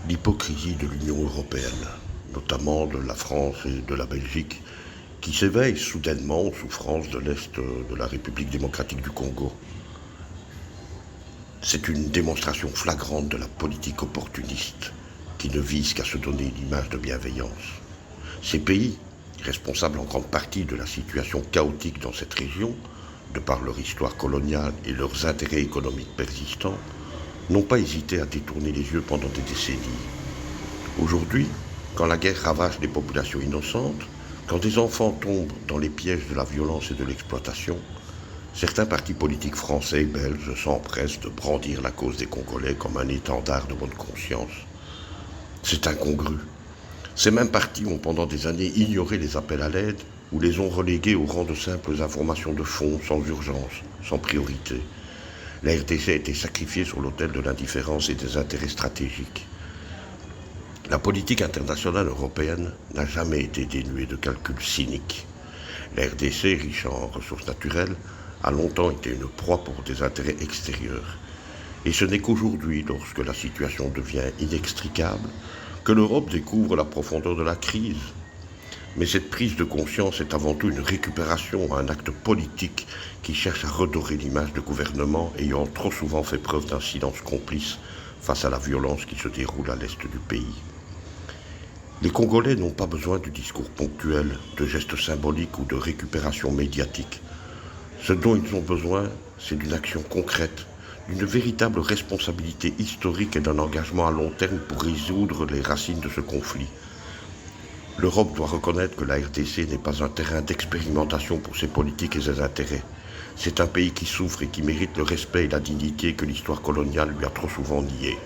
L'hypocrisie de l'Union européenne, notamment de la France et de la Belgique, qui s'éveillent soudainement aux souffrances de l'Est de la République démocratique du Congo. C'est une démonstration flagrante de la politique opportuniste qui ne vise qu'à se donner une image de bienveillance. Ces pays, responsables en grande partie de la situation chaotique dans cette région, de par leur histoire coloniale et leurs intérêts économiques persistants, n'ont pas hésité à détourner les yeux pendant des décennies. Aujourd'hui, quand la guerre ravage des populations innocentes, quand des enfants tombent dans les pièges de la violence et de l'exploitation, certains partis politiques français et belges s'empressent de brandir la cause des Congolais comme un étendard de bonne conscience. C'est incongru. Ces mêmes partis ont pendant des années ignoré les appels à l'aide ou les ont relégués au rang de simples informations de fond, sans urgence, sans priorité. La RDC a été sacrifiée sur l'autel de l'indifférence et des intérêts stratégiques. La politique internationale européenne n'a jamais été dénuée de calculs cyniques. La RDC, riche en ressources naturelles, a longtemps été une proie pour des intérêts extérieurs. Et ce n'est qu'aujourd'hui, lorsque la situation devient inextricable, que l'Europe découvre la profondeur de la crise. Mais cette prise de conscience est avant tout une récupération, un acte politique qui cherche à redorer l'image de gouvernements ayant trop souvent fait preuve d'un silence complice face à la violence qui se déroule à l'est du pays. Les Congolais n'ont pas besoin du discours ponctuel, de gestes symboliques ou de récupération médiatique. Ce dont ils ont besoin, c'est d'une action concrète, d'une véritable responsabilité historique et d'un engagement à long terme pour résoudre les racines de ce conflit. L'Europe doit reconnaître que la RDC n'est pas un terrain d'expérimentation pour ses politiques et ses intérêts. C'est un pays qui souffre et qui mérite le respect et la dignité que l'histoire coloniale lui a trop souvent niés.